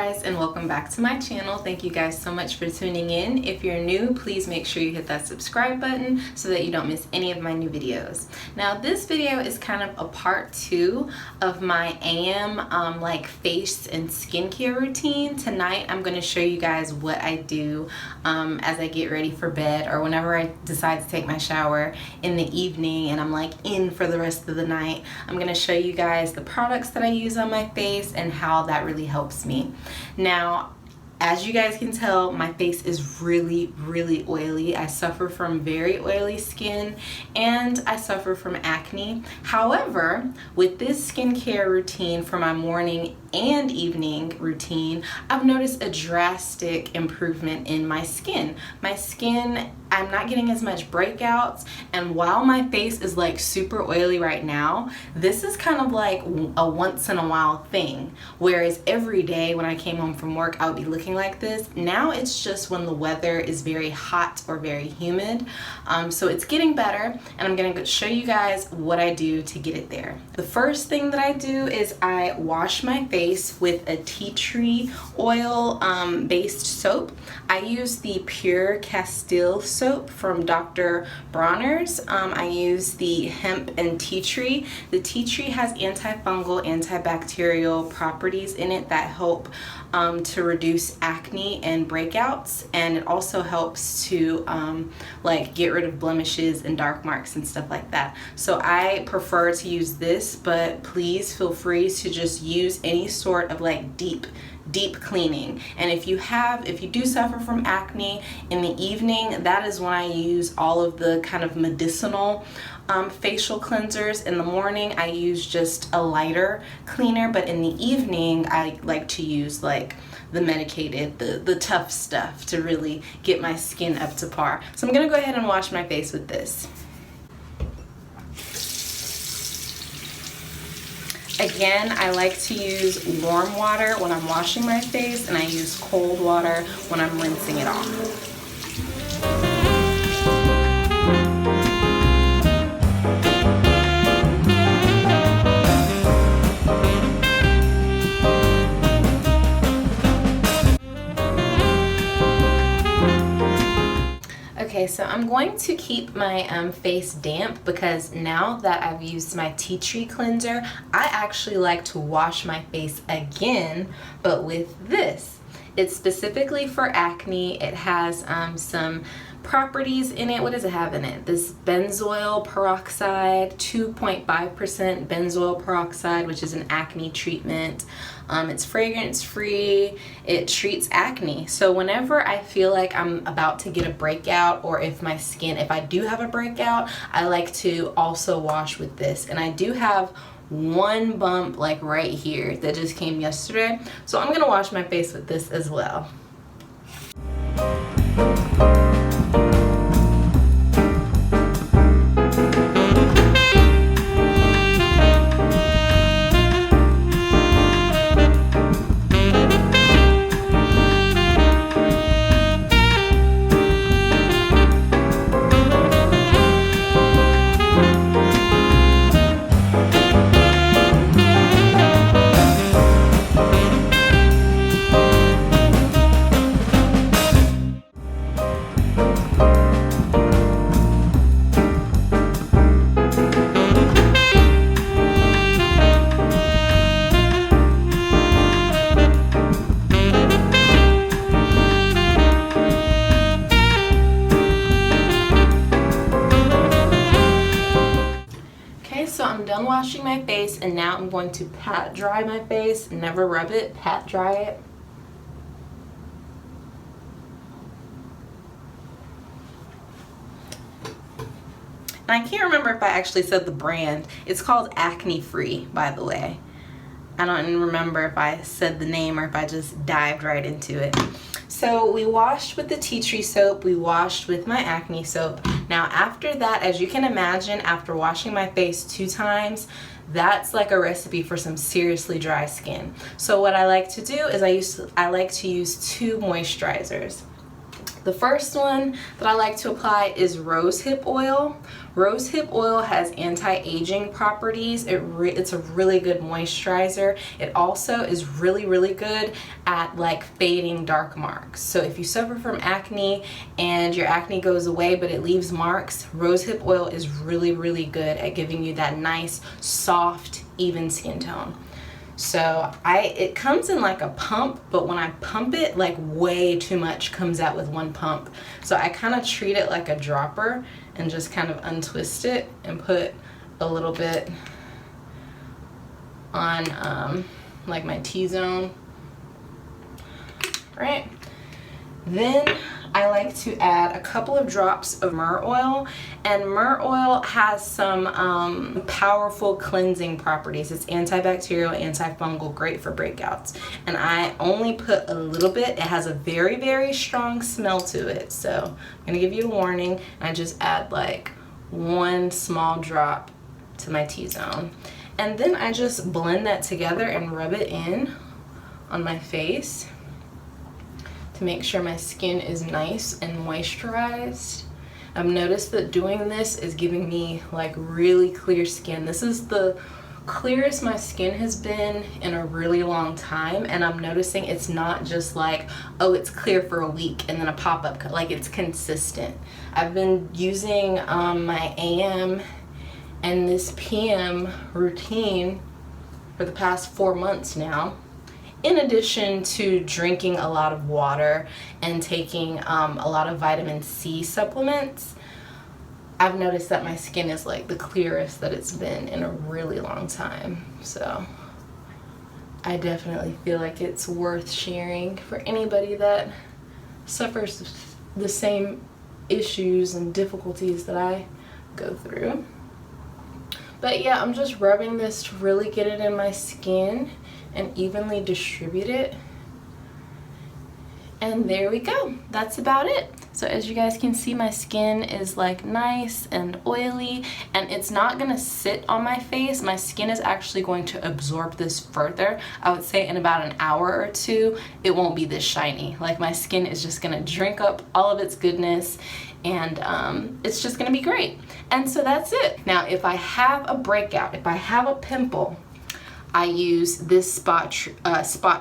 guys, and welcome back to my channel. Thank you guys so much for tuning in. If you're new, please make sure you hit that subscribe button so that you don't miss any of my new videos. Now this video is kind of a part 2 of my AM like face and skincare routine. Tonight I'm going to show you guys what I do as I get ready for bed, or whenever I decide to take my shower in the evening and I'm like in for the rest of the night. I'm going to show you guys the products that I use on my face and how that really helps me. Now, as you guys can tell, my face is really oily. I suffer from very oily skin and I suffer from acne. However, with this skincare routine for my morning and evening routine, I've noticed a drastic improvement in my skin. My skin, I'm not getting as much breakouts, and while my face is like super oily right now, this is kind of like a once in a while thing. Whereas every day when I came home from work, I would be looking like this. Now it's just when the weather is very hot or very humid. So it's getting better, and I'm gonna show you guys what I do to get it there. The first thing that I do is I wash my face with a tea tree oil based soap. I use the Pure Castile soap from Dr. Bronner's. I use the hemp and tea tree. The tea tree has antifungal, antibacterial properties in it that help to reduce acne and breakouts, and it also helps to like get rid of blemishes and dark marks and stuff like that. So I prefer to use this, but please feel free to just use any sort of like deep cleaning. And if you do suffer from acne in the evening, that is when I use all of the kind of medicinal facial cleansers. In the morning I use just a lighter cleaner, but in the evening I like to use like the medicated, the tough stuff to really get my skin up to par. So I'm gonna go ahead and wash my face with this. Again, I like to use warm water when I'm washing my face, and I use cold water when I'm rinsing it off. Okay, so I'm going to keep my face damp because now that I've used my tea tree cleanser, I actually like to wash my face again, but with this. It's specifically for acne. It has some properties in it. What does it have in it? This benzoyl peroxide, 2.5% benzoyl peroxide, which is an acne treatment. It's fragrance free. It treats acne. So whenever I feel like I'm about to get a breakout, or if I do have a breakout, I like to also wash with this. And I do have one bump like right here that just came yesterday. So I'm gonna wash my face with this as well. So I'm done washing my face, and now I'm going to pat dry my face. Never rub it, pat dry it. And I can't remember if I actually said the brand. It's called Acne Free, by the way. I don't even remember if I said the name or if I just dived right into it. So we washed with the tea tree soap, we washed with my acne soap. Now after that, as you can imagine, after washing my face 2 times, that's like a recipe for some seriously dry skin. So what I like to do is I like to use 2 moisturizers. The first one that I like to apply is rosehip oil. Rosehip oil has anti-aging properties. It's a really good moisturizer. It also is really good at like fading dark marks. So if you suffer from acne and your acne goes away but it leaves marks, rosehip oil is really good at giving you that nice, soft, even skin tone. So it comes in like a pump, but when I pump it, like way too much comes out with one pump. So I kind of treat it like a dropper and just kind of untwist it and put a little bit on like my T-zone, right? Then I like to add a couple of drops of myrrh oil, and myrrh oil has some powerful cleansing properties. It's antibacterial, antifungal, great for breakouts. And I only put a little bit. It has a very strong smell to it. So I'm gonna give you a warning. I just add like one small drop to my T-zone. And then I just blend that together and rub it in on my face to make sure my skin is nice and moisturized. I've noticed that doing this is giving me like really clear skin. This is the clearest my skin has been in a really long time, and I'm noticing it's not just like, oh, it's clear for a week and then a pop-up, like it's consistent. I've been using my AM and this PM routine for the past 4 months now, in addition to drinking a lot of water and taking a lot of vitamin C supplements. I've noticed that my skin is like the clearest that it's been in a really long time. So I definitely feel like it's worth sharing for anybody that suffers the same issues and difficulties that I go through. But yeah, I'm just rubbing this to really get it in my skin and evenly distribute it. And there we go. That's about it. So as you guys can see, my skin is like nice and oily, and it's not gonna sit on my face. My skin is actually going to absorb this further. I would say in about an hour or two, it won't be this shiny. Like my skin is just gonna drink up all of its goodness, and it's just gonna be great. And so that's it. Now, if I have a breakout, if I have a pimple, I use this spot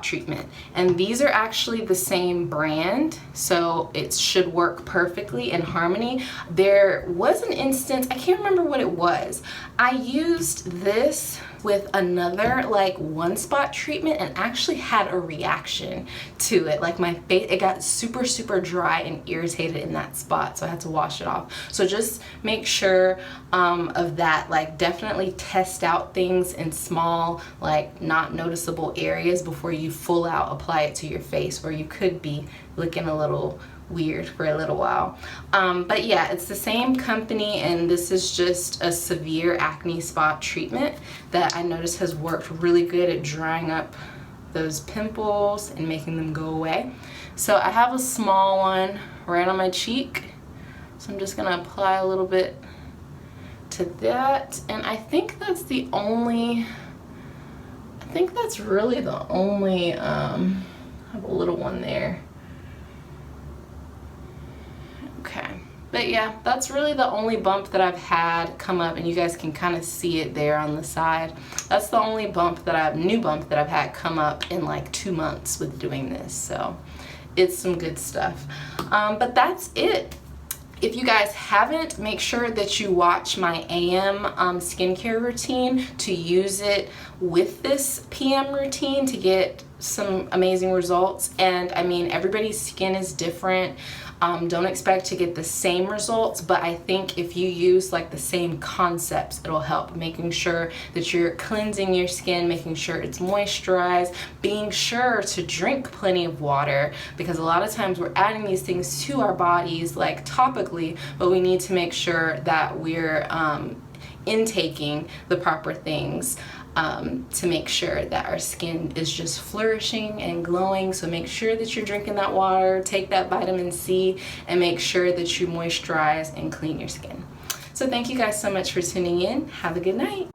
treatment, and these are actually the same brand, so it should work perfectly in harmony. There was an instance, I can't remember what it was. I used this with another like one spot treatment and actually had a reaction to it. Like my face, it got super dry and irritated in that spot, so I had to wash it off. So just make sure of that. Like definitely test out things in small, like not noticeable areas before you full out apply it to your face, or you could be looking a little weird for a little while. But yeah, it's the same company, and this is just a severe acne spot treatment that I noticed has worked really good at drying up those pimples and making them go away. So I have a small one right on my cheek, so I'm just gonna apply a little bit to that, and I think that's the only, I think that's really the only, I have a little one there. Okay, but yeah, that's really the only bump that I've had come up, and you guys can kind of see it there on the side. That's the only bump that new bump that I've had come up in like 2 months with doing this, so it's some good stuff. But that's it. If you guys haven't, make sure that you watch my AM skincare routine to use it with this PM routine to get some amazing results. And I mean, everybody's skin is different. Don't expect to get the same results, but I think if you use like the same concepts, it'll help. Making sure that you're cleansing your skin, making sure it's moisturized, being sure to drink plenty of water, because a lot of times we're adding these things to our bodies like topically, but we need to make sure that we're intaking the proper things to make sure that our skin is just flourishing and glowing. So make sure that you're drinking that water, take that vitamin C, and make sure that you moisturize and clean your skin. So thank you guys so much for tuning in. Have a good night.